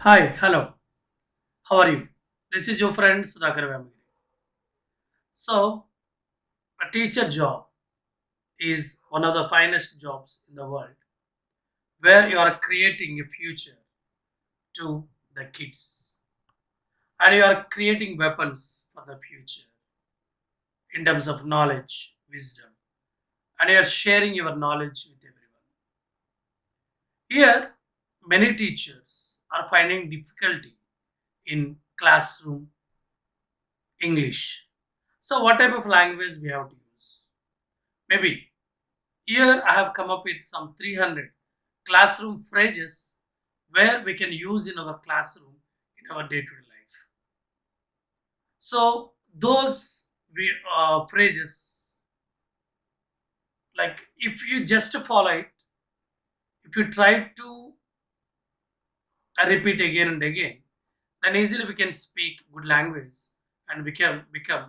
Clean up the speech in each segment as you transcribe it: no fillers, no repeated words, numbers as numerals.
Hi, hello. How are you? This is your friend Sudhakar Vamagiri. So, a teacher job is one of the finest jobs in the world where you are creating a future to the kids and you are creating weapons for the future in terms of knowledge, wisdom, and you are sharing your knowledge with everyone. Here, many teachers are finding difficulty in classroom English. So, what type of language we have to use? Maybe here I have come up with some 300 classroom phrases where we can use in our classroom in our day-to-day life. So those phrases, like if you just follow it, if you try to repeat again and again, then easily we can speak good language and we can become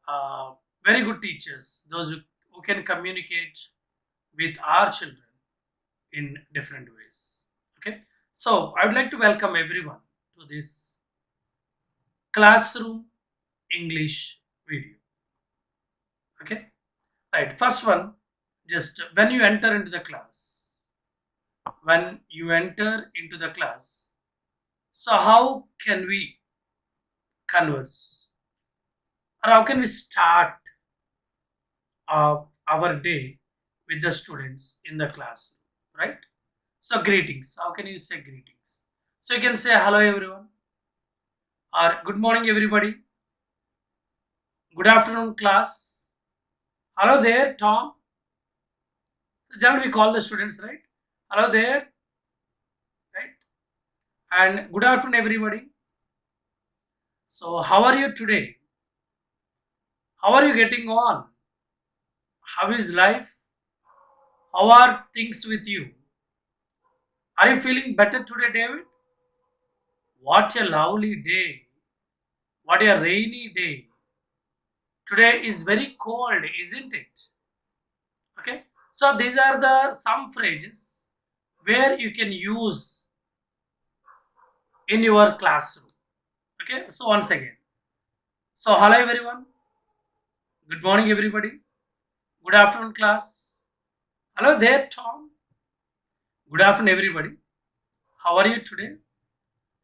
uh, very good teachers. Those who can communicate with our children in different ways. Okay, so I would like to welcome everyone to this classroom English video. Okay, right. First one, just when you enter into the class, when you enter into the class, so how can we converse or how can we start our day with the students in the class, right? So greetings. How can you say greetings? So you can say hello everyone or good morning everybody. Good afternoon, class. Hello there, Tom. So generally, we call the students, right? Hello there, right? And good afternoon, everybody. So, how are you today? How are you getting on? How is life? How are things with you? Are you feeling better today, David? What a lovely day. What a rainy day. Today is very cold, isn't it? Okay. So, these are the some phrases where you can use in your classroom. Okay, so once again. So, hello everyone. Good morning, everybody. Good afternoon, class. Hello there, Tom. Good afternoon, everybody. How are you today?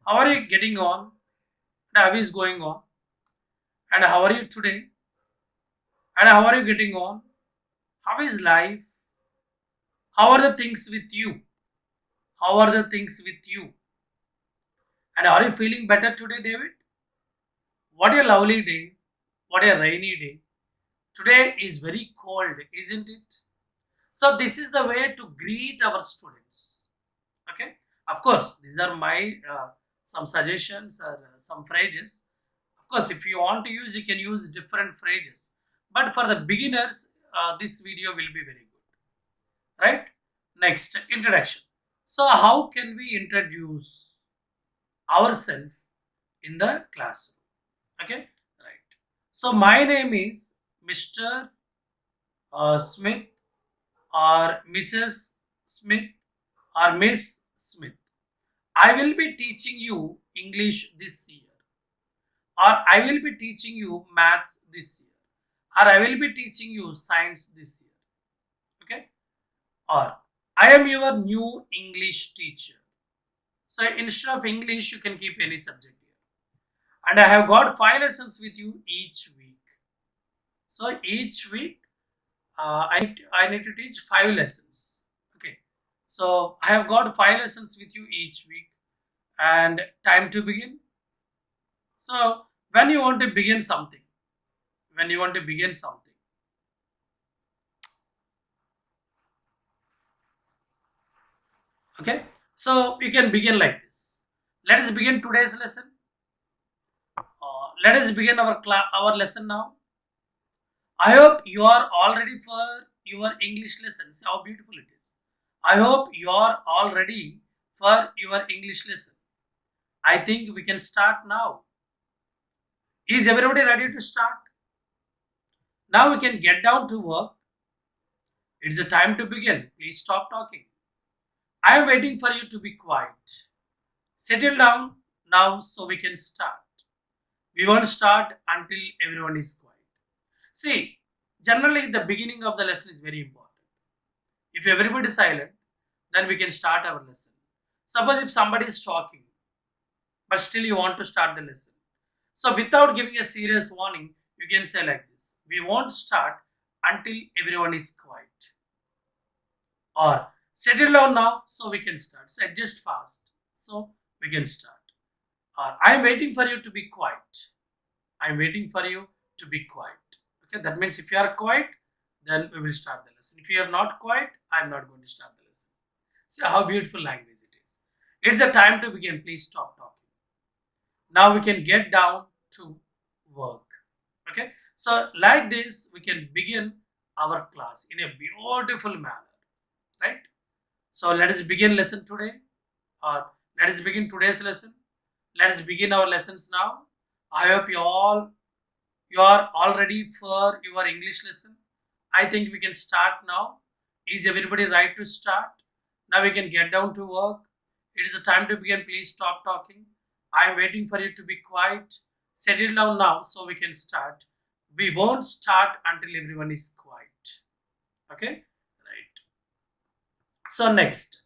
How are you getting on? And how is going on? And how are you today? And how are you getting on? How is life? How are the things with you? How are the things with you? And are you feeling better today, David? What a lovely day. What a rainy day. Today is very cold, isn't it? So, this is the way to greet our students. Okay, of course these are my some suggestions or some phrases. Of course, if you want to use, you can use different phrases, but for the beginners this video will be very good, right? Next, introduction. So how can we introduce ourselves in the classroom? Okay, right. So my name is Mr. Smith or Mrs. Smith or Miss Smith. I will be teaching you English this year, or I will be teaching you maths this year, or I will be teaching you science this year. Okay, or I am your new English teacher. So instead of English, you can keep any subject here. And I have got 5 lessons with you each week. So each week, I need to teach 5 lessons. Okay, so I have got 5 lessons with you each week, and time to begin. So when you want to begin something, when you want to begin something, okay. So you can begin like this. Let us begin today's lesson. Let us begin our lesson now. I hope you are all ready for your English lesson. See how beautiful it is. I hope you are all ready for your English lesson. I think we can start now. Is everybody ready to start? Now we can get down to work. It's the time to begin. Please stop talking. I am waiting for you to be quiet. Settle down now so we can start. We won't start until everyone is quiet. See, generally the beginning of the lesson is very important. If everybody is silent, then we can start our lesson. Suppose if somebody is talking, but still you want to start the lesson. So without giving a serious warning, you can say like this: we won't start until everyone is quiet. Or settle down now so we can start. So adjust fast so we can start. Or I'm waiting for you to be quiet. I'm waiting for you to be quiet. Okay, that means if you are quiet, then we will start the lesson. If you are not quiet, I'm not going to start the lesson. See how beautiful language it is. It's the time to begin. Please stop talking. Now we can get down to work. Okay, so like this, we can begin our class in a beautiful manner, right? So let us begin lesson today, or let us begin today's lesson. Let us begin our lessons now. I hope you are all ready for your English lesson. I think we can start now. Is everybody right to start? Now we can get down to work. It is the time to begin. Please stop talking. I am waiting for you to be quiet. Settle down now so we can start. We won't start until everyone is quiet. Okay? Right. So next.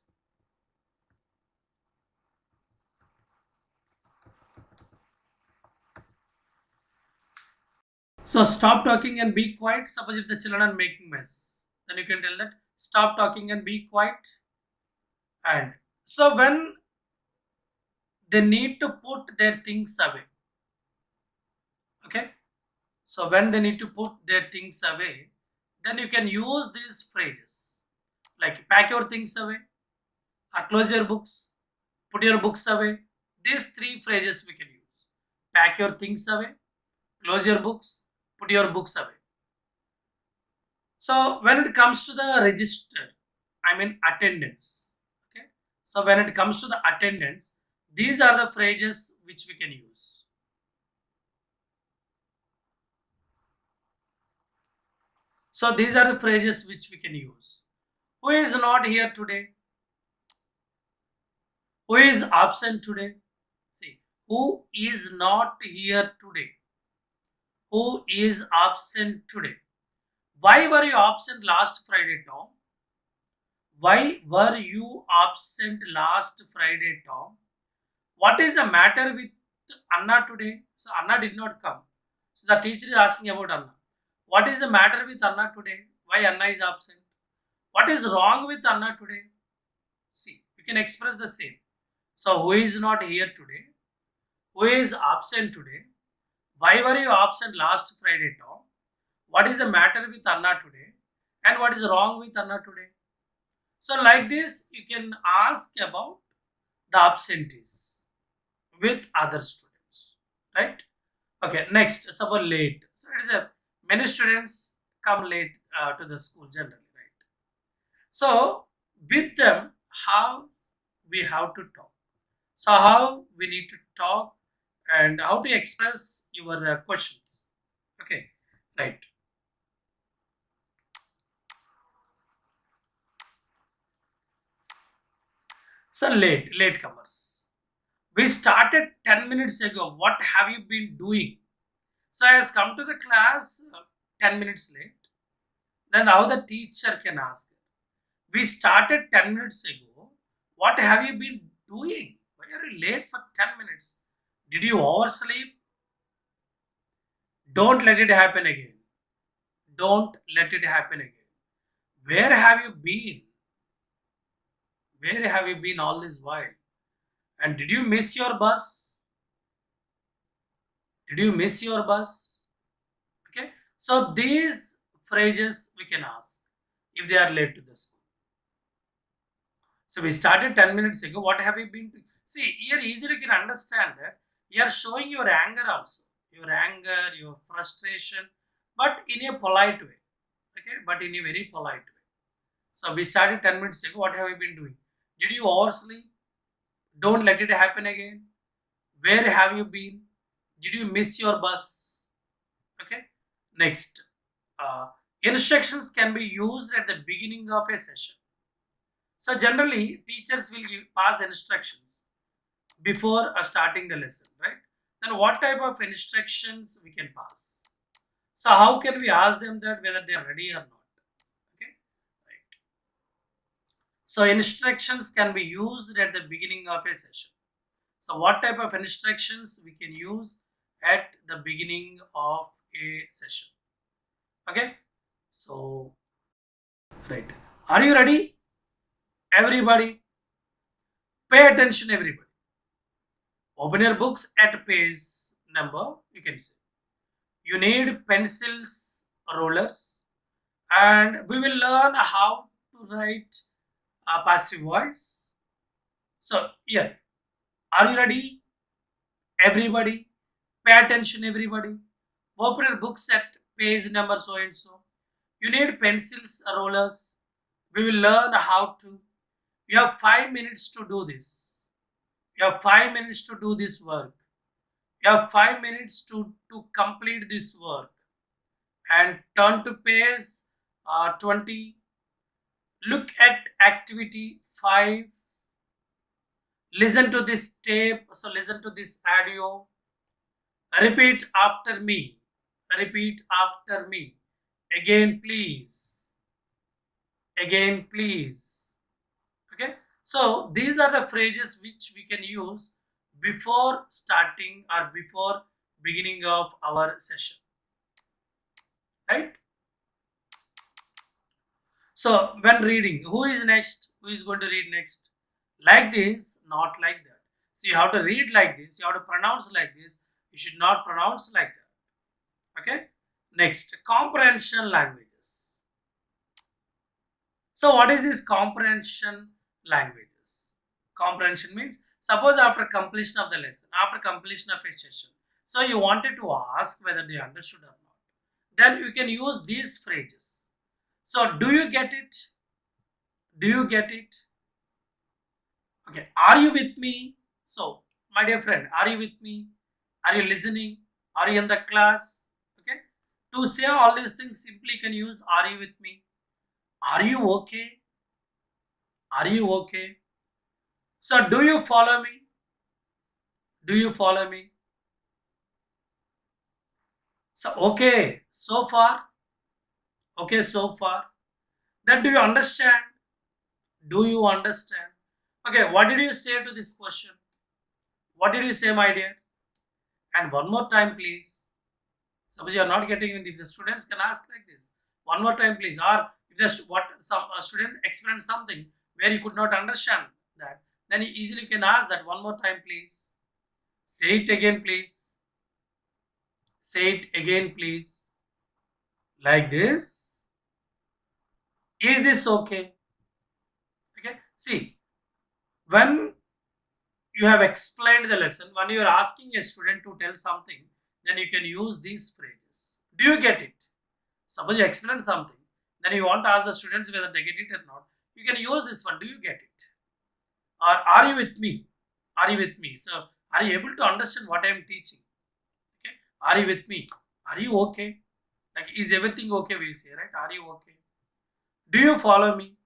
So stop talking and be quiet. Suppose if the children are making mess, then you can tell that stop talking and be quiet. And so when they need to put their things away, okay. So when they need to put their things away, then you can use these phrases like pack your things away, or close your books, put your books away. These three phrases we can use: pack your things away, close your books, put your books away. So when it comes to the register, I mean attendance. Okay. So when it comes to the attendance, these are the phrases which we can use. So these are the phrases which we can use. Who is not here today? Who is absent today? See, who is not here today? Who is absent today? Why were you absent last Friday, Tom? Why were you absent last Friday, Tom? What is the matter with Anna today? So Anna did not come. So the teacher is asking about Anna. What is the matter with Anna today? Why Anna is absent? What is wrong with Anna today? See, we can express the same. So who is not here today? Who is absent today? Why were you absent last Friday, Tom? What is the matter with Anna today? And what is wrong with Anna today? So like this, you can ask about the absentees with other students, right? Okay, next, suppose late. So it is a many students come late to the school generally, right? So with them, how we have to talk. So how we need to talk and how to express your questions. Okay, right. So late comers. We started 10 minutes ago. What have you been doing? So I has come to the class 10 minutes late. Then how the teacher can ask? We started 10 minutes ago. What have you been doing? Why are you late for 10 minutes? Did you oversleep? Don't let it happen again. Don't let it happen again. Where have you been? Where have you been all this while? And did you miss your bus? Did you miss your bus? Okay. So these phrases we can ask if they are late to the school. So we started 10 minutes ago. What have you been doing? See, here easily you can understand that you are showing your anger also. Your anger, your frustration, but in a polite way. Okay, but in a very polite way. So we started 10 minutes ago. What have you been doing? Did you oversleep? Don't let it happen again. Where have you been? Did you miss your bus? Okay. Next, instructions can be used at the beginning of a session. So generally, teachers will pass instructions before starting the lesson, right? Then what type of instructions we can pass? So how can we ask them that whether they are ready or not? Okay, right. So instructions can be used at the beginning of a session. So what type of instructions we can use at the beginning of a session? Okay, so right. Are you ready? Everybody, pay attention, everybody. Open your books at page number, you can see. You need pencils, rollers, and we will learn how to write a passive voice. So, here, are you ready? Everybody, pay attention, everybody. Open your books at page number so and so. You need pencils, rollers. We will learn how to. You have 5 minutes to do this. You have 5 minutes to do this work. You have 5 minutes to complete this work. And turn to page 20. Look at activity 5. Listen to this tape. So listen to this audio. Repeat after me. Repeat after me. Again, please. Again, please. Okay. So these are the phrases which we can use before starting or before beginning of our session. Right. So when reading, who is next? Who is going to read next? Like this, not like that. So you have to read like this. You have to pronounce like this. You should not pronounce like that. Okay. Next, comprehension languages. So what is this comprehension languages? Comprehension means suppose after completion of the lesson, after completion of a session, so you wanted to ask whether they understood or not. Then you can use these phrases. So do you get it? Do you get it? Okay, are you with me? So, my dear friend, are you with me? Are you listening? Are you in the class? Okay, to say all these things, simply you can use are you with me? Are you okay? Are you okay? So, do you follow me? Do you follow me? So, okay, so far, okay, so far. Then, do you understand? Do you understand? Okay, what did you say to this question? What did you say, my dear? And one more time, please. Suppose you are not getting it, if the students can ask like this, one more time, please. Or if the what some student explained something where you could not understand that, then you easily can ask that one more time, please. Say it again, please. Say it again, please. Like this. Is this okay? Okay. See, when you have explained the lesson, when you are asking a student to tell something, then you can use these phrases. Do you get it? Suppose you explain something, then you want to ask the students whether they get it or not. You can use this one. Do you get it? Or are you with me? Are you with me? So, are you able to understand what I am teaching? Okay. Are you with me? Are you okay? Like, is everything okay? We say, right? Are you okay? Do you follow me?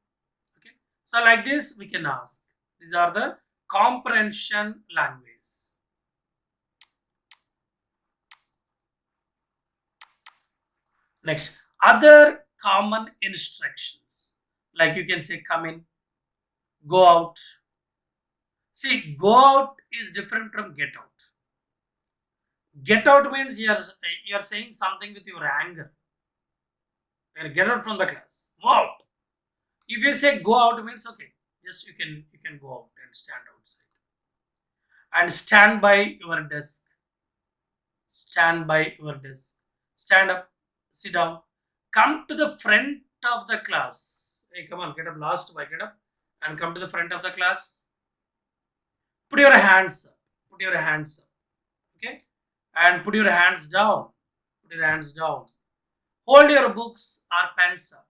Okay. So, like this, we can ask. These are the comprehension language. Next, other common instructions. Like you can say, come in, go out. See, go out is different from get out. Get out means you are saying something with your anger. Get out from the class. Move out. If you say go out means okay, just you can go out and stand outside. And stand by your desk. Stand by your desk. Stand up, sit down. Come to the front of the class. Hey, come on, get up last by get up and come to the front of the class. Put your hands up. Put your hands up. Okay? And put your hands down. Put your hands down. Hold your books or pens up.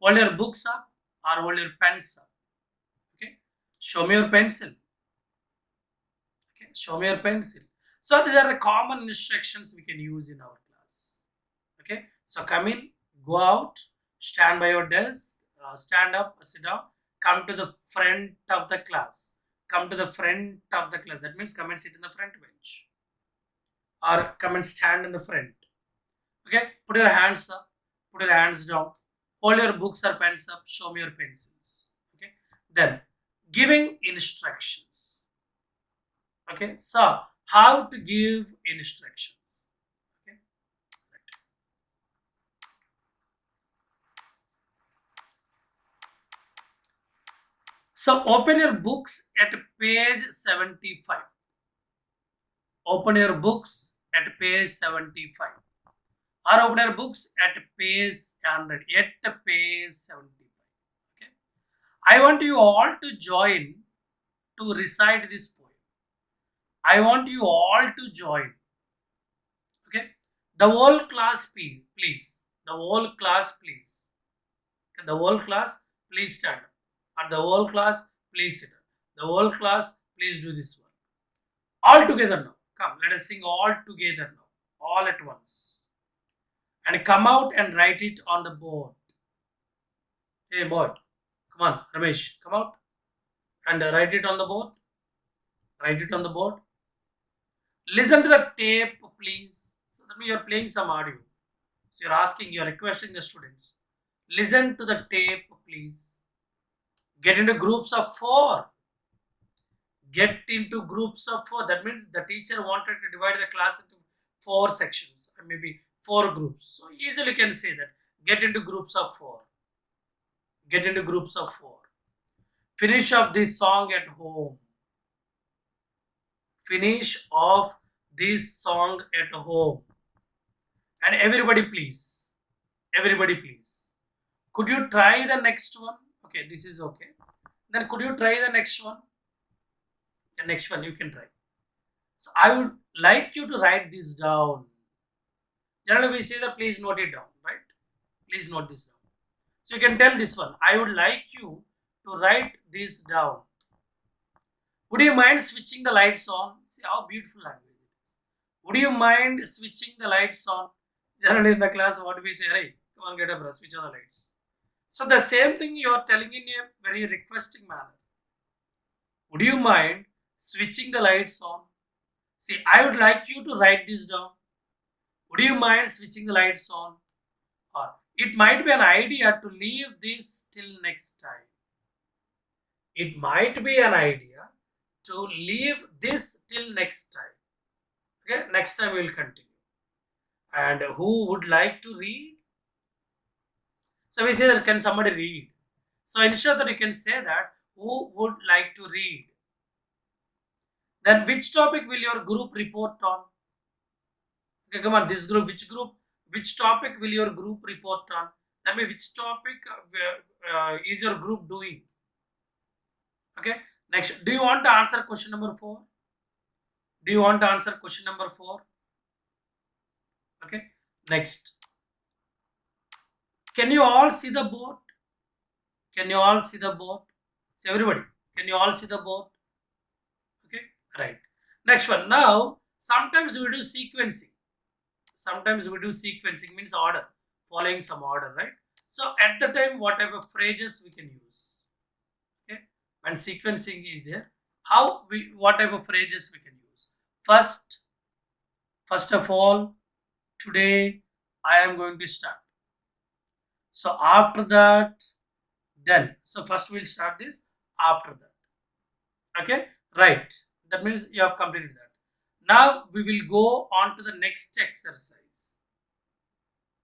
Hold your books up or hold your pens up. Okay. Show me your pencil. Okay. Show me your pencil. So these are the common instructions we can use in our class. Okay. So come in, go out, stand by your desk, stand up, sit down, come to the front of the class. come to the front of the class. That means come and sit in the front bench or come and stand in the front. Okay, put your hands up, put your hands down, hold your books or pens up, show me your pencils. Okay, then giving instructions. Okay, so how to give instructions. Okay, so open your books at page 75. Open your books at page 75. Or open your books at page 100. At page 75. Okay. I want you all to join to recite this poem. I want you all to join. Okay. The whole class, please. Please. The whole class, please. Okay. The whole class, please stand up. And the whole class, please sit up. The whole class, please do this one. All together now. Come, let us sing all together now. All at once. And come out and write it on the board. Hey boy, come on, Ramesh, come out and write it on the board. Write it on the board. Listen to the tape, please. So that means you're playing some audio. So you're requesting the students. Listen to the tape, please. Get into groups of 4. Get into groups of 4. That means the teacher wanted to divide the class into 4 sections, or maybe 4 groups. So easily can say that. Get into groups of 4. Get into groups of 4. Finish off this song at home. Finish off this song at home. And everybody please. Everybody please. Could you try the next one? Okay, this is okay. Then could you try the next one? The next one you can try. So I would like you to write this down. Generally we say that please note it down, right? Please note this down. So you can tell this one. I would like you to write this down. Would you mind switching the lights on? See how beautiful language it is. Would you mind switching the lights on? Generally in the class, what do we say? Hey, come on, get up, bro, switch on the lights. So the same thing you are telling in a very requesting manner. Would you mind switching the lights on? See, I would like you to write this down. Would you mind switching the lights on? Or it might be an idea to leave this till next time. It might be an idea to leave this till next time. Okay, next time we will continue. And who would like to read? So we say that can somebody read? So ensure that you can say that who would like to read. Then which topic will your group report on? Okay, come on, this group, which topic will your group report on? That means which topic is your group doing? Okay, next, do you want to answer question number 4? Do you want to answer question number 4? Okay, next. Can you all see the board? Can you all see the board? See everybody, can you all see the board? Okay, right. Next one. Now, sometimes we do sequencing. Sometimes we do sequencing means order, following some order, right? So at the time, whatever phrases we can use. Okay, when sequencing is there, what type of phrases we can use? First of all, today I am going to start. So after that, then. So first we'll start this, after that. Okay, right. That means you have completed that. Now we will go on to the next exercise.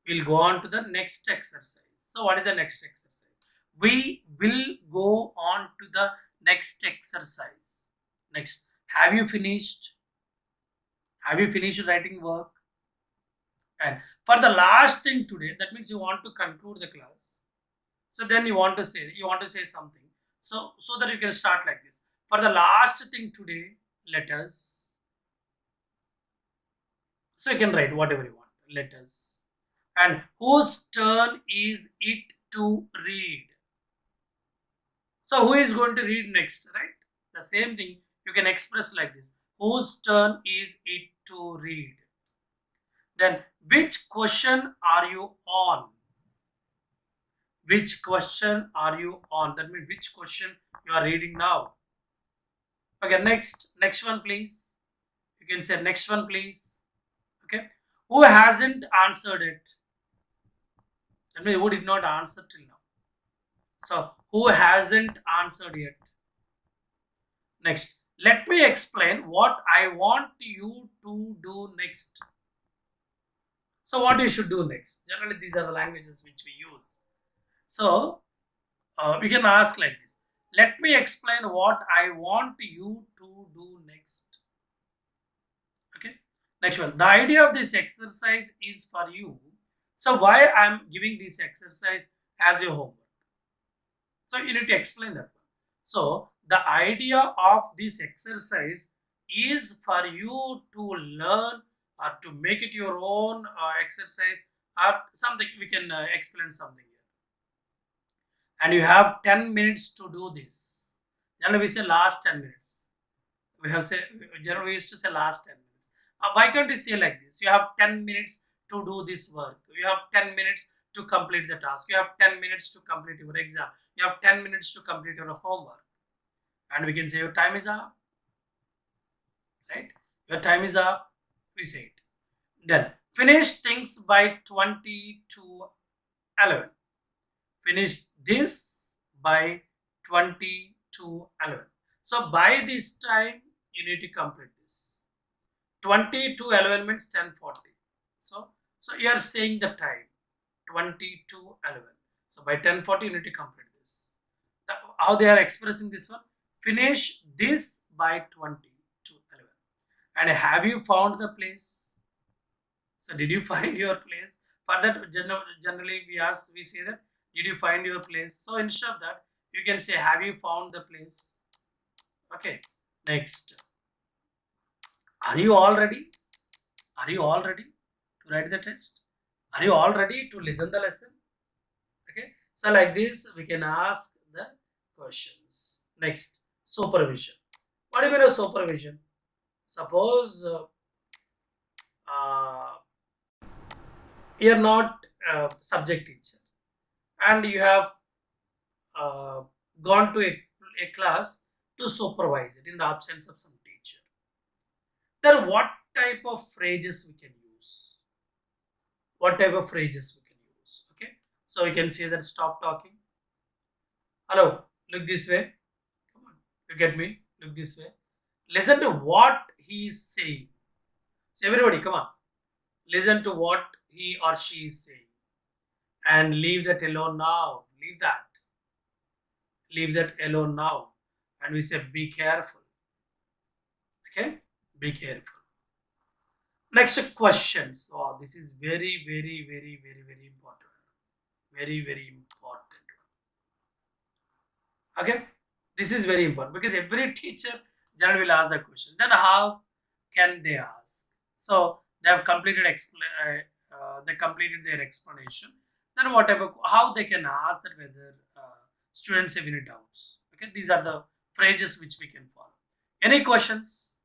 We'll go on to the next exercise. So what is the next exercise? We will go on to the next exercise. Next, have you finished? Have you finished writing work? And for the last thing today, that means you want to conclude the class. So then you want to say something. So that you can start like this. For the last thing today, let us. So you can write whatever you want. Let us. And whose turn is it to read? So who is going to read next, right? The same thing you can express like this. Whose turn is it to read? Then which question are you on? Which question are you on? That means which question you are reading now. Okay, next one, please. You can say next one, please. Okay, who hasn't answered it? I mean, who did not answer till now? So, who hasn't answered yet? Next, let me explain what I want you to do next. So, what you should do next? Generally, these are the languages which we use. So, we can ask like this. Let me explain what I want you to do next. Okay. Next one. The idea of this exercise is for you. So, why I'm giving this exercise as your homework? So you need to explain that. So the idea of this exercise is for you to learn or to make it your own exercise or something. We can explain something here. And you have 10 minutes to do this. Generally we say last 10 minutes. We have say generally we used to say last 10 minutes. Why can't you say like this? You have 10 minutes to do this work. You have 10 minutes to complete the task. You have 10 minutes to complete your exam. You have 10 minutes to complete your homework. And we can say your time is up. Right? Your time is up. We say it. Then finish things by 20 to 11. Finish this by 20 to 11. So by this time, you need to complete this. 20 to 11 means 10:40. So you are saying the time 20 to 11. So by 10:40, you need to complete this. How they are expressing this one? Finish this by 20 to 11. And have you found the place? So did you find your place? For that, generally we say that, did you find your place? So instead of that, you can say, have you found the place? Okay. Next, are you all ready? Are you all ready to write the test? Are you all ready to listen the lesson? Okay. So like this, we can ask the questions. Next, supervision. What do you mean of supervision? Suppose uh, you are not a subject teacher and you have uh, gone to a class to supervise it in the absence of some teacher. Then what type of phrases we can use? What type of phrases we can use? Okay. So you can say that stop talking. Hello, look this way. Come on, you get me? Look this way. Listen to what he is saying. So everybody, come on. Listen to what he or she is saying. And leave that alone now. Leave that. Leave that alone now. And we say be careful. Okay? Be careful. Next questions. Oh, this is very, very, very, very, very important. Very, very important. Okay? This is very important because every teacher generally will ask the question. Then how can they ask? So they have completed they completed their explanation. Then whatever how they can ask that whether students have any doubts. Okay, these are the phrases which we can follow. Any questions?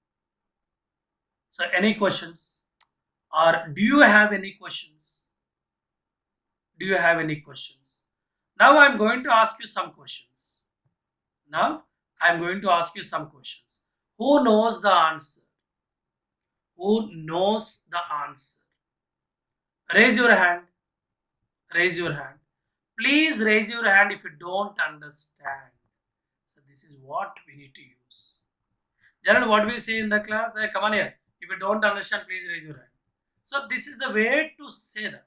So any questions? Or do you have any questions? Do you have any questions? Now I'm going to ask you some questions. Now I'm going to ask you some questions. Who knows the answer? Who knows the answer? Raise your hand. Raise your hand. Please raise your hand if you don't understand. So this is what we need to use. Generally, what we say in the class, hey, come on here. If you don't understand, please raise your hand. So this is the way to say that.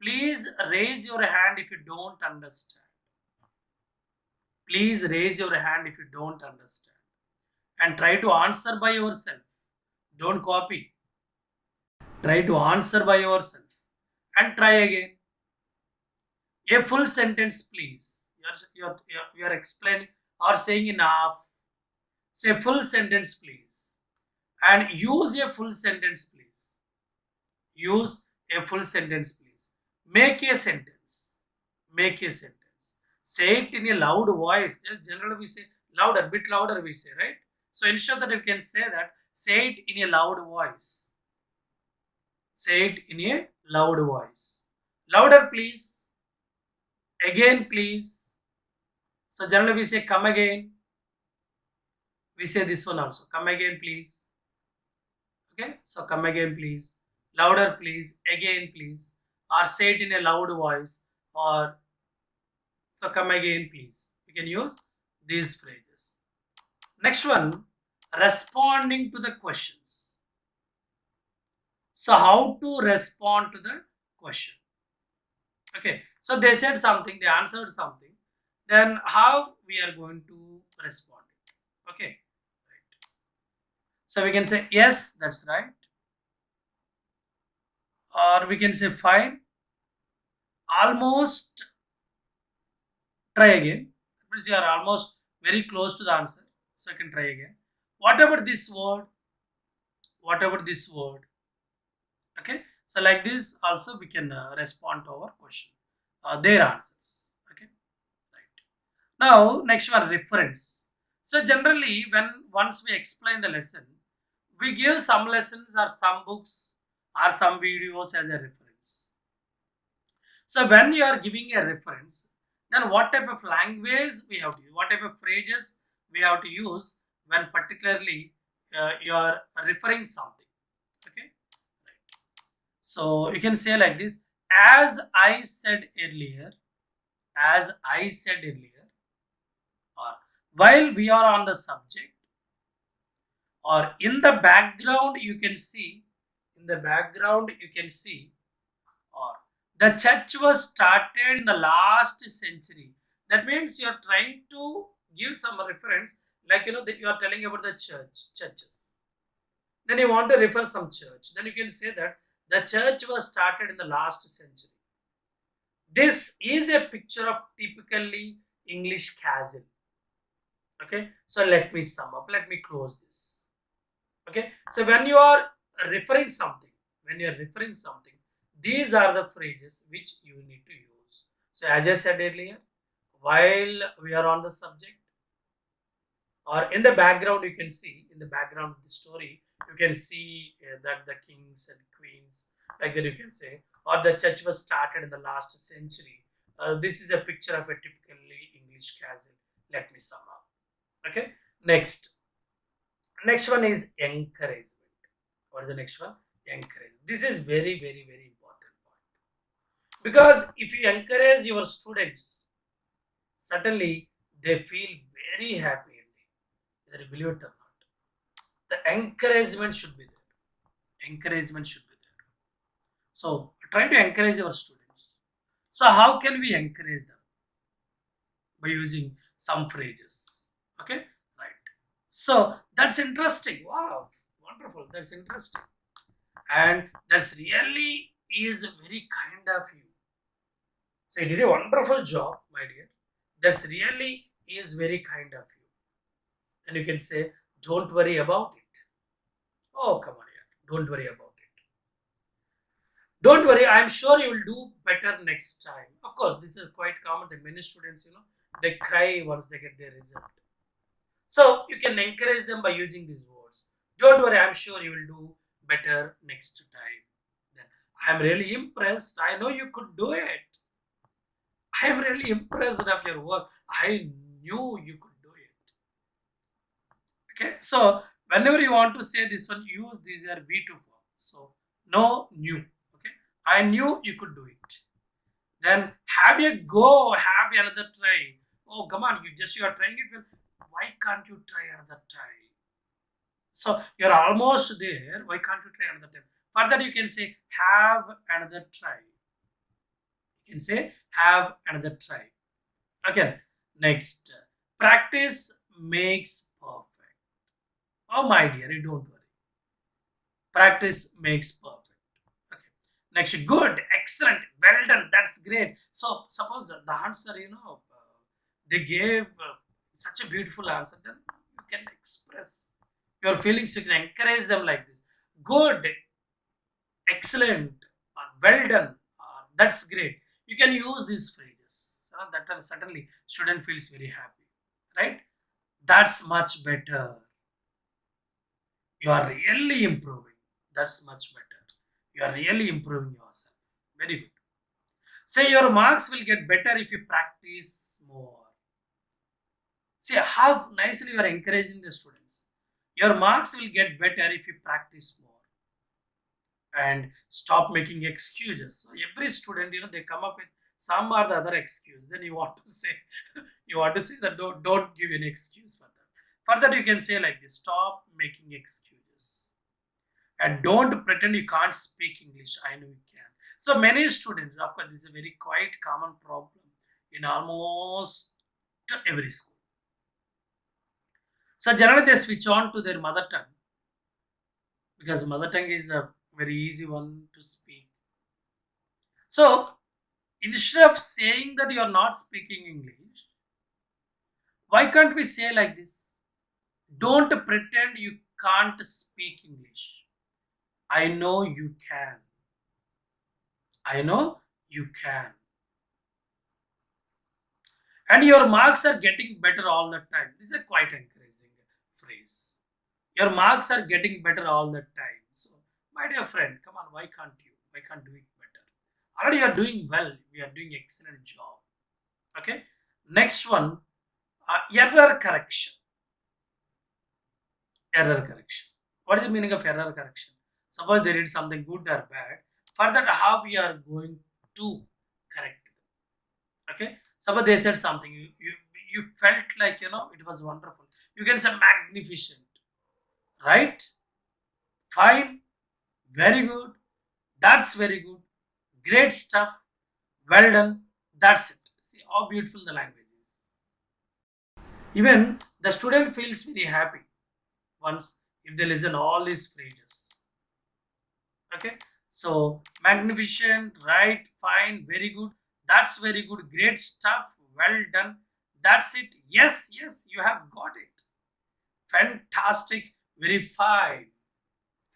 Please raise your hand if you don't understand. Please raise your hand if you don't understand. And try to answer by yourself. Don't copy. Try to answer by yourself. And try again. A full sentence, please. You're explaining or saying enough. Say full sentence, please. And use a full sentence, please. Use a full sentence, please. Make a sentence. Make a sentence. Say it in a loud voice. Generally, we say louder, bit louder, we say, right? So ensure that you can say that. Say it in a loud voice. Say it in a loud voice. Louder, please. Again, please. So generally we say come again. We say this one also. Come again, please. Okay. So come again, please. Louder, please. Again, please. Or say it in a loud voice. Or so come again, please. You can use these phrases. Next one, responding to the questions. So how to respond to the question? Okay. So they said something, they answered something. Then how we are going to respond? Okay. Right. So we can say yes, that's right. Or we can say fine, almost, try again. That means you are almost very close to the answer. So you can try again. Whatever this word, whatever this word. Okay. So like this also we can respond to our question, their answers. Okay. Right. Now next one, reference. So generally when once we explain the lesson, we give some lessons or some books or some videos as a reference. So when you are giving a reference, then what type of language we have to use, what type of phrases we have to use when particularly you are referring something. Okay. Right. So you can say like this, as I said earlier, as I said earlier, or while we are on the subject, or in the background you can see, in the background you can see, or the church was started in the last century. That means you are trying to give some reference, like that you are telling about the churches. Then you want to refer some church. Then you can say that the church was started in the last century. This is a picture of typically English castle. Okay, so let me sum up. Let me close this. Okay, so when you are referring something, when you are referring something, these are the phrases which you need to use. So as I said earlier, while we are on the subject, or in the background, you can see, in the background of the story, you can see that the kings and queens, like that you can say, or the church was started in the last century. This is a picture of a typically English castle. Let me sum up. Okay, next. Next one is encouragement. What is the next one? Encourage. This is very, very, very important point. Because if you encourage your students, certainly they feel very happy in me, whether you believe it or not. The encouragement should be there. Encouragement should be there. So try to encourage our students. So how can we encourage them? By using some phrases. Okay, right. So that's interesting. Wow, wonderful. That's interesting. And that's really is very kind of you. So you did a wonderful job, my dear. That's really is very kind of you. And you can say, don't worry about it. Oh, come on, yeah. Don't worry about it. Don't worry, I'm sure you will do better next time. Of course, this is quite common that many students, they cry once they get their result. So you can encourage them by using these words. Don't worry, I'm sure you will do better next time. Then I'm really impressed. I know you could do it. I am really impressed of your work. I knew you could do it. Okay, so whenever you want to say this one, use these are V2 form. So no new. Okay, I knew you could do it. Then have a go, have another try. Oh, come on, you are trying it well. Why can't you try another try? So you're almost there. Why can't you try another time? For that, you can say have another try. You can say have another try. Again, next, practice makes perfect. Oh my dear, you don't worry. Practice makes perfect. Okay. Next, good, excellent, well done. That's great. So suppose the answer, they gave such a beautiful answer. Then you can express your feelings. You can encourage them like this. Good, excellent, or well done. That's great. You can use these phrases. That one certainly student feels very happy, right? That's much better. You are really improving. That's much better. You are really improving yourself. Very good. Say your marks will get better if you practice more. See how nicely you are encouraging the students. Your marks will get better if you practice more and stop making excuses. So every student, they come up with some or the other excuse. Then you want to say, you want to say that don't give any excuse for that. For that, you can say like this: stop making excuses and don't pretend you can't speak English. I know you can. So many students, of course, this is a very quite common problem in almost every school. So generally they switch on to their mother tongue because mother tongue is the very easy one to speak. So instead of saying that you are not speaking English, why can't we say like this? Don't pretend you can't speak English. I know you can. I know you can. And your marks are getting better all the time. This is a quite encouraging phrase. Your marks are getting better all the time. So, my dear friend, come on, why can't you? Why can't do it better? Already you are doing well. We are doing excellent job. Okay. Next one, error correction. Error correction. What is the meaning of error correction? Suppose they did something good or bad. For that, how we are going to correct them. Okay. Suppose they said something, you felt like it was wonderful. You can say magnificent, right? Fine, very good. That's very good. Great stuff. Well done. That's it. See how beautiful the language is. Even the student feels very happy once if they listen all these phrases. Okay. So magnificent, right, fine, very good. That's very good. Great stuff. Well done. That's it. Yes, yes, you have got it. Fantastic. Very fine.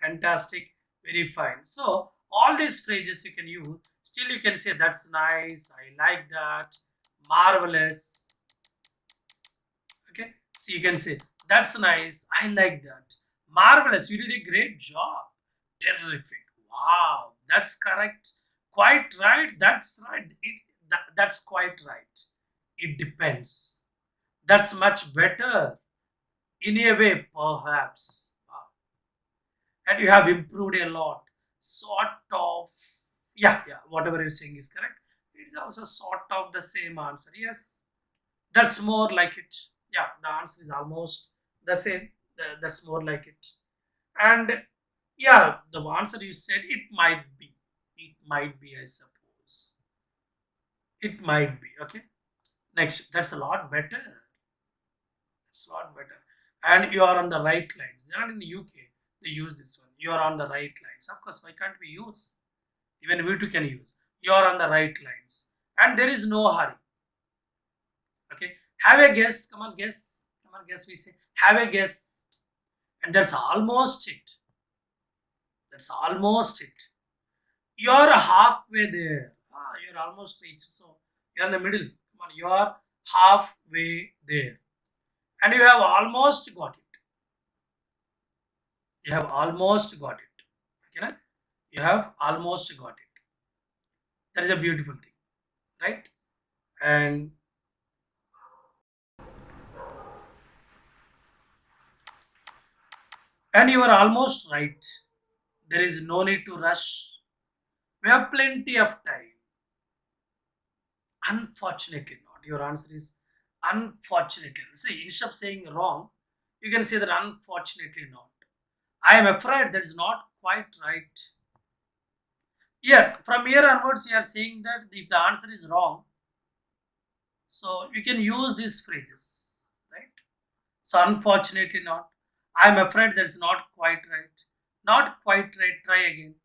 Fantastic. Very fine. So all these phrases you can use. Still you can say that's nice. I like that. Marvelous. Okay. So you can say that's nice. I like that. Marvelous. You did a great job. Terrific. Wow. That's correct. Quite right. That's right. That's quite right. It depends. That's much better. In a way, perhaps. Wow. And you have improved a lot. Sort of. Yeah, yeah. Whatever you're saying is correct. It is also sort of the same answer. Yes. That's more like it. Yeah, the answer is almost the same. That's more like it. And yeah, the answer you said, it might be. It might be, I suppose. It might be. Okay. Next, that's a lot better. It's a lot better. And you are on the right lines. They're not in the UK. They use this one. You are on the right lines. Of course, why can't we use? Even we too can use. You are on the right lines. And there is no hurry. Okay. Have a guess. Come on, guess. Come on, guess. We say, have a guess. And that's almost it. That's almost it. You're halfway there. You're almost reached. So you're in the middle. Come on, you're halfway there. And you have almost got it. You have almost got it. Okay, na? You have almost got it. That is a beautiful thing, right? And you are almost right. There is no need to rush. We have plenty of time. Unfortunately not. Your answer is unfortunately. See, instead of saying wrong, you can say that unfortunately not. I am afraid that is not quite right. Yeah, from here onwards, you are saying that if the answer is wrong, so you can use these phrases, right? So unfortunately not. I am afraid that's not quite right. Not quite right. Try again.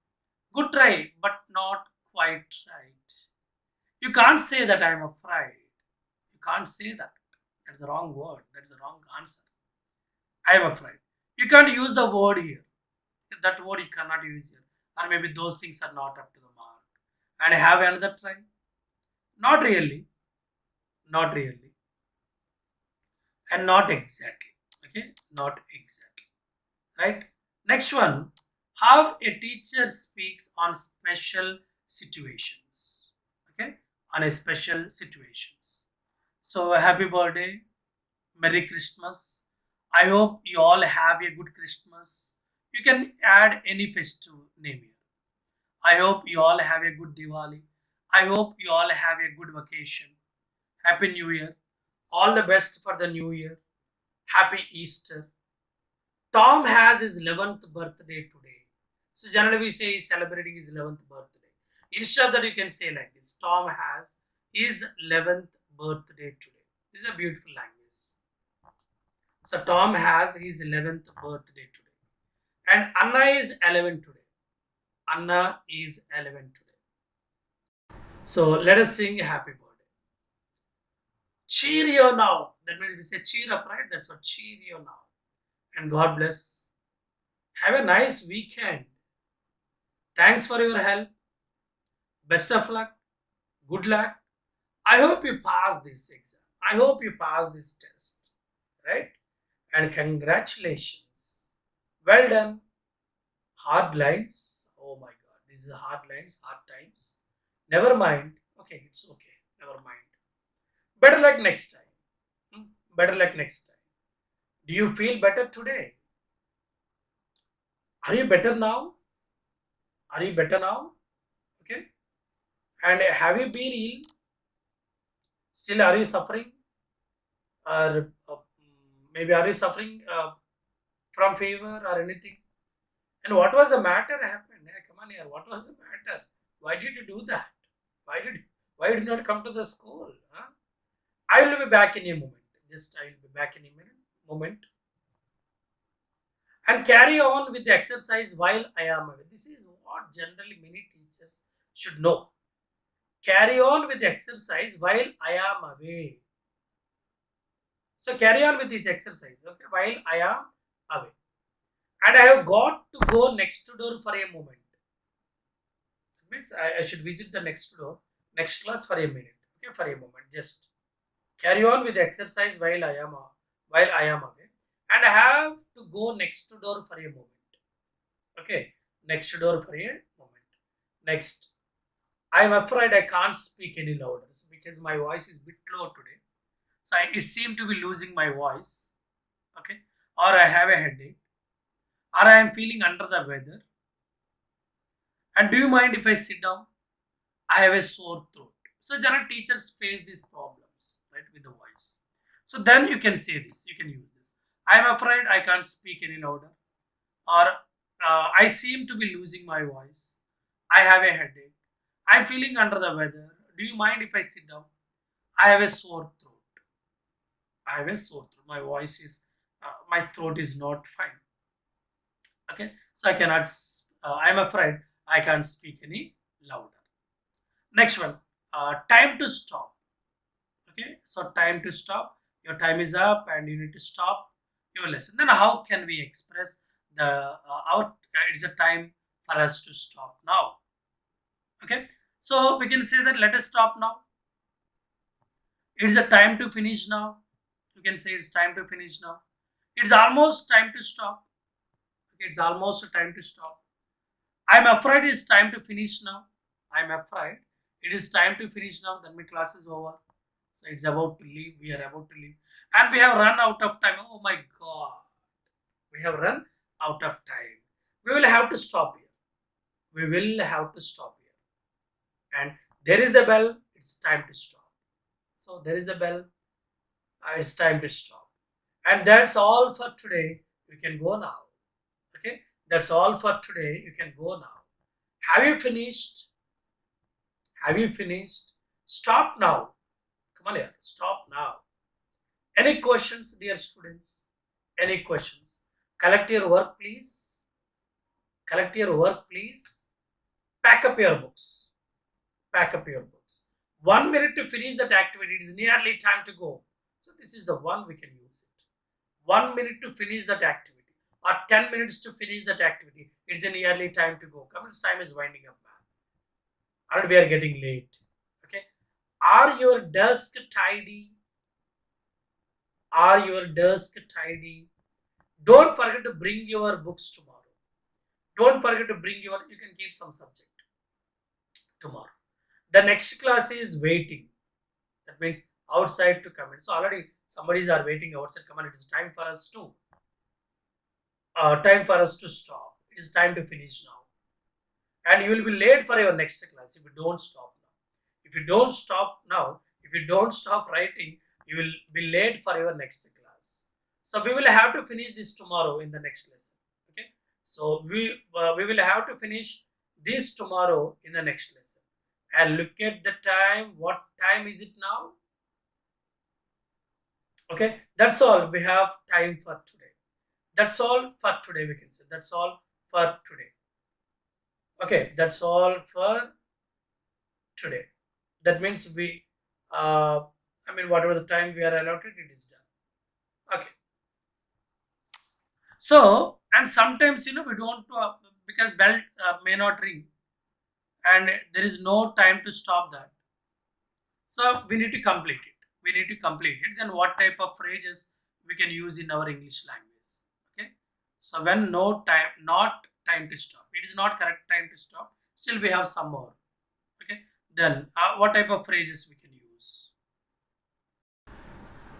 Good try, but not quite right. You can't say that I am afraid. You can't say that. That's the wrong word. That's the wrong answer. I am afraid. You can't use the word here. That word you cannot use here. Or maybe those things are not up to the mark. And I have another try. Not really. Not really. And not exactly. Okay? Not exactly. Right? Next one. How a teacher speaks on special situations. Okay? On a special situations. So happy birthday, Merry Christmas. I hope you all have a good Christmas. You can add any festive name here. I hope you all have a good Diwali. I hope you all have a good vacation. Happy New Year. All the best for the new year. Happy Easter. Tom has his 11th birthday today. So generally we say he's celebrating his 11th birthday. Instead of that you can say like this. Tom has his 11th birthday today. This is a beautiful language. So Tom has his 11th birthday today. And Anna is 11 today. Anna is 11 today. So let us sing happy birthday. Cheerio now. That means we say cheer up, right? That's what cheerio now. And God bless. Have a nice weekend. Thanks for your help. Best of luck. Good luck. I hope you pass this exam. I hope you pass this test. Right? And congratulations. Well done. Hard lines. Oh my God. These are hard lines, hard times. Never mind. Okay, it's okay. Never mind. Better luck next time. Better luck next time. Do you feel better today? Are you better now? Are you better now? Okay. And have you been ill? Still, are you suffering? Or maybe are you suffering from fever or anything? And what was the matter happened? Hey, come on here. What was the matter? Why did you do that? Why did you not come to the school? Huh? I will be back in a moment. Just I will be back in a moment. And carry on with the exercise while I am away. This is what generally many teachers should know. Carry on with the exercise while I am away. So carry on with this exercise, okay, while I am away. And I have got to go next door for a moment. That means I should visit the next door, next class for a minute. Okay, for a moment. Just carry on with the exercise while I am away. And I have to go next door for a moment. Okay, next door for a moment. Next. I am afraid I can't speak any louder because my voice is a bit low today. So it seemed to be losing my voice. Okay, or I have a headache, or I am feeling under the weather. And do you mind if I sit down? I have a sore throat. So general teachers face these problems, right, with the voice. So then you can say this. You can use this. I am afraid I can't speak any louder, or I seem to be losing my voice. I have a headache. I'm feeling under the weather. Do you mind if I sit down? I have a sore throat. I have a sore throat. My voice is, my throat is not fine. Okay, so I cannot. I'm afraid I can't speak any louder. Next one, time to stop. Okay, so time to stop. Your time is up, and you need to stop your lesson. Then how can we express the our? It's a time for us to stop now. Okay, so we can say that let us stop now. It's a time to finish now. You can say it's time to finish now. It's almost time to stop. Okay, it's almost time to stop. I'm afraid it's time to finish now. I'm afraid it is time to finish now. Then my class is over. So it's about to leave. We are about to leave. And we have run out of time. Oh my God. We have run out of time. We will have to stop here. We will have to stop here. And there is the bell. It's time to stop. So there is the bell. It's time to stop. And that's all for today. You can go now. Okay. That's all for today. You can go now. Have you finished? Have you finished? Stop now. Come on here. Stop now. Any questions, dear students? Any questions? Collect your work, please. Collect your work, please. Pack up your books. Pack up your books. 1 minute to finish that activity. It is nearly time to go. So this is the one we can use it. 1 minute to finish that activity. Or 10 minutes to finish that activity. It's a nearly time to go. Come on, time is winding up, man. And we are getting late. Okay. Are your desk tidy? Are your desk tidy? Don't forget to bring your books tomorrow. Don't forget to bring your, you can keep some subject tomorrow. The next class is waiting. That means outside to come in. So already Somebody's are waiting outside. Come on, it is time for us to stop. It is time to finish now. And you will be late for your next class if you don't stop now. If you don't stop now, if you don't stop writing, you will be late for your next class. So we will have to finish this tomorrow in the next lesson. Okay. So we will have to finish this tomorrow in the next lesson. And look at the time. What time is it now? Okay. That's all we have time for today. That's all for today. We can say that's all for today. Okay. That's all for today. That means whatever the time we are allotted, it is done. Okay. So, and sometimes, we don't, because bell may not ring and there is no time to stop that. So, we need to complete it. We need to complete it. Then what type of phrases we can use in our English language? Okay. So, when no time, not time to stop. It is not correct time to stop. Still, we have some more. Okay. Then, what type of phrases we can use?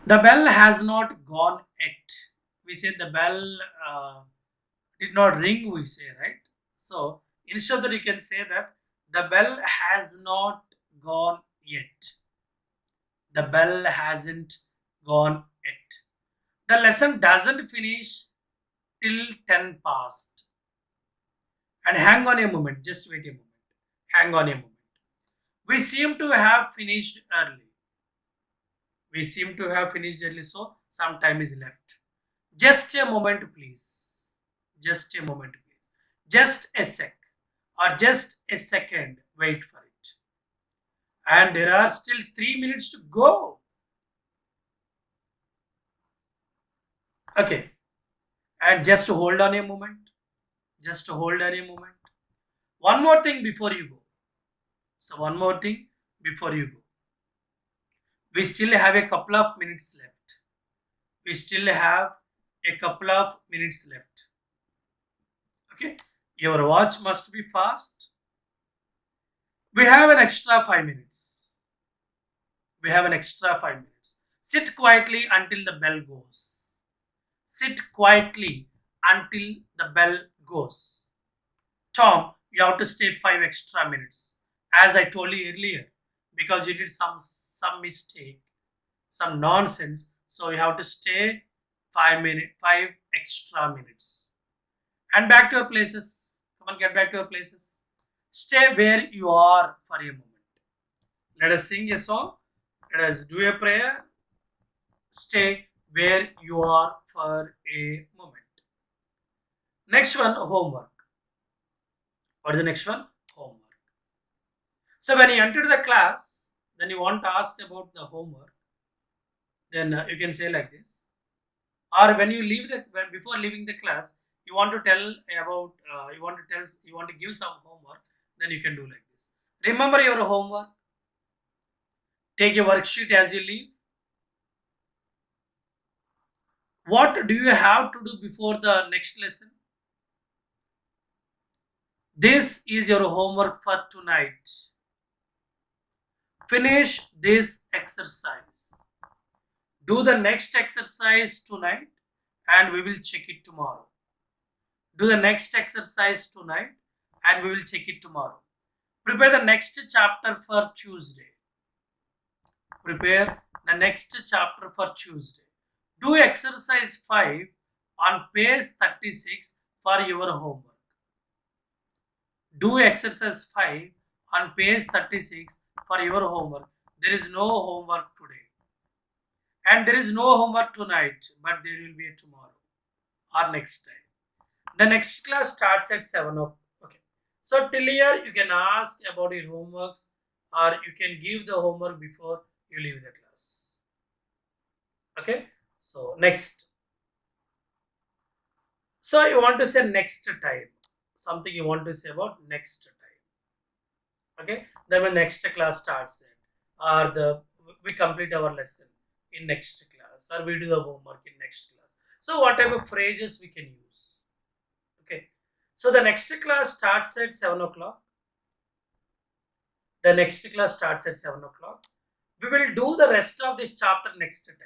The bell has not gone yet. We say the bell did not ring, we say, right? So instead of that, you can say that the bell has not gone yet. The bell hasn't gone yet. The lesson doesn't finish till 10 past. And hang on a moment, just wait a moment. Hang on a moment. We seem to have finished early. We seem to have finished early, so some time is left. Just a moment, please. Just a moment, please. Just a sec or just a second. Wait for it. And there are still 3 minutes to go. Okay. And just hold on a moment. Just hold on a moment. One more thing before you go. So, one more thing before you go. We still have a couple of minutes left. We still have a couple of minutes left. Okay. Your watch must be fast. We have an extra 5 minutes. We have an extra 5 minutes. Sit quietly until the bell goes. Sit quietly until the bell goes. Tom, you have to stay 5 extra minutes. As I told you earlier, because you did some mistake, some nonsense. So you have to stay 5 extra minutes. And back to your places. Come on, get back to your places. Stay where you are for a moment. Let us sing a song. Let us do a prayer. Stay where you are for a moment. Next one, homework. What is the next one? Homework. So when you enter the class, then you want to ask about the homework. Then you can say like this. Or when you leave before leaving the class, you want to tell about, you want to give some homework. Then you can do like this. Remember your homework. Take a worksheet as you leave. What do you have to do before the next lesson? This is your homework for tonight. Finish this exercise. Do the next exercise tonight and we will check it tomorrow. Do the next exercise tonight and we will check it tomorrow. Prepare the next chapter for Tuesday. Prepare the next chapter for Tuesday. Do exercise 5 on page 36 for your homework. Do exercise 5 on page 36 for your homework. There is no homework today. And there is no homework tonight, but there will be a tomorrow or next time. The next class starts at 7 o'clock. Okay. So till here you can ask about your homeworks or you can give the homework before you leave the class. Okay. So next. So you want to say next time. Something you want to say about next time. Okay. Then when next class starts or we complete our lesson in next class or we do the homework in next class. So what type of phrases we can use? Okay. So the next class starts at 7 o'clock. The next class starts at 7 o'clock. We will do the rest of this chapter next time.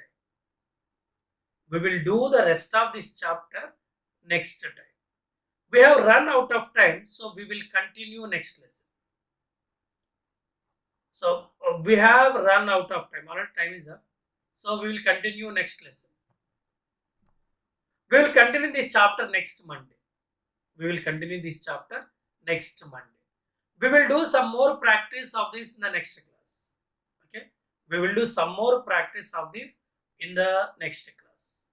We will do the rest of this chapter next time. We have run out of time, so we will continue next lesson. So we have run out of time. Alright, time is up. So we will continue next lesson. We will continue this chapter next Monday. We will continue this chapter next Monday. We will do some more practice of this in the next class. Okay. We will do some more practice of this in the next class.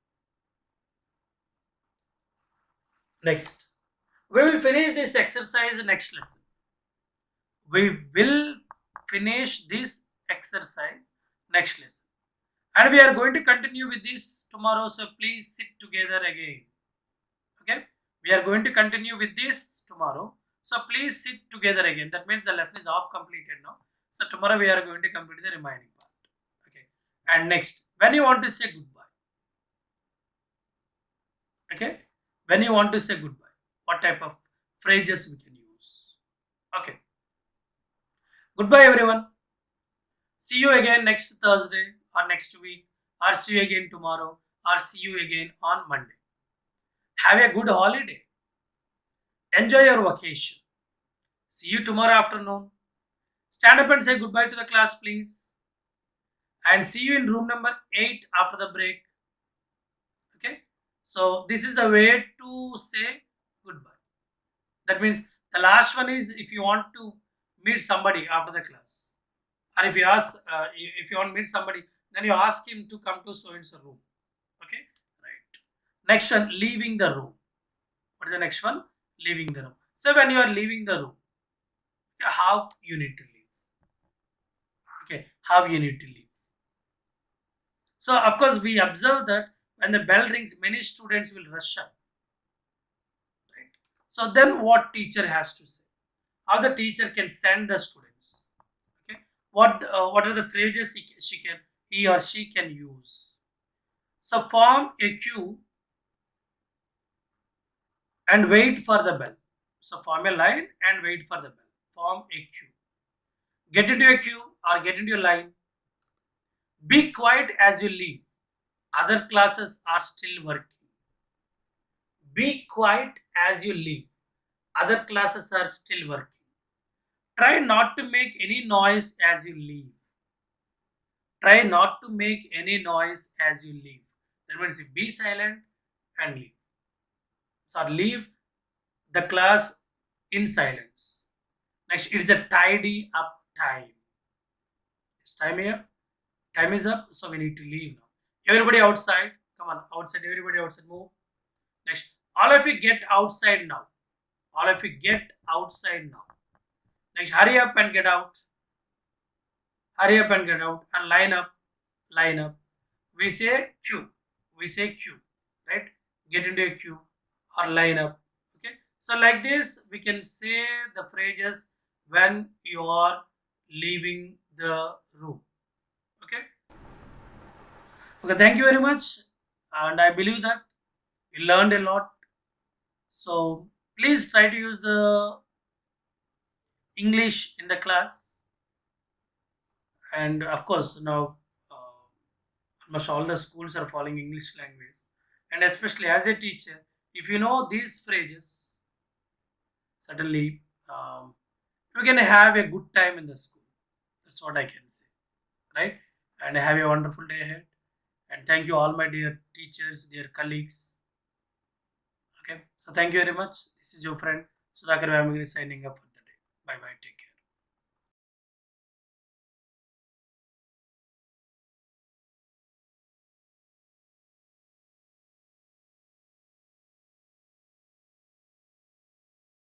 Next. We will finish this exercise next lesson. We will finish this exercise next lesson. And we are going to continue with this tomorrow. So please sit together again. Okay. We are going to continue with this tomorrow. So please sit together again. That means the lesson is half completed now. So tomorrow we are going to complete the remaining part. Okay. And next, when you want to say goodbye. Okay. When you want to say goodbye, what type of phrases we can use. Okay. Goodbye everyone. See you again next Thursday or next week, or see you again tomorrow, or see you again on Monday. Have a good holiday. Enjoy your vacation. See you tomorrow afternoon. Stand up and say goodbye to the class, please. And see you in room number 8 after the break. Okay. So this is the way to say goodbye. That means the last one is if you want to meet somebody after the class, or if you ask, if you want to meet somebody, then you ask him to come to so and so room. Okay, right. Next one, leaving the room. What is the next one? Leaving the room. So when you are leaving the room, how you need to leave. Okay, how you need to leave. So of course we observe that when the bell rings, many students will rush up. Right. So then what teacher has to say? How the teacher can send the students? Okay. What are the phrases he or she can use? So form a queue and wait for the bell. So form a line and wait for the bell. Form a queue. Get into a queue or get into a line. Be quiet as you leave. Other classes are still working. Be quiet as you leave. Other classes are still working. Try not to make any noise as you leave. Try not to make any noise as you leave. That means be silent and leave. So leave the class in silence. Next, it is a tidy up time. It's time here. Time is up, so we need to leave now. Everybody outside. Come on, outside. Everybody outside. Move. Next, all of you get outside now. All of you get outside now. Next, hurry up and get out. Hurry up and get out. And line up. Line up. We say queue. We say queue. Right? Get into a queue or line up. Okay. So like this, we can say the phrases when you are leaving the room. Okay. Okay. Thank you very much. And I believe that you learned a lot. So please try to use the English in the class. And of course, now almost all the schools are following English language. And especially as a teacher, if you know these phrases, certainly you can have a good time in the school. That's what I can say. Right? And have a wonderful day ahead. And thank you all my dear teachers, dear colleagues. Okay. So thank you very much. This is your friend Sudhakar Vamagiri signing up for the day. Bye bye. Take care.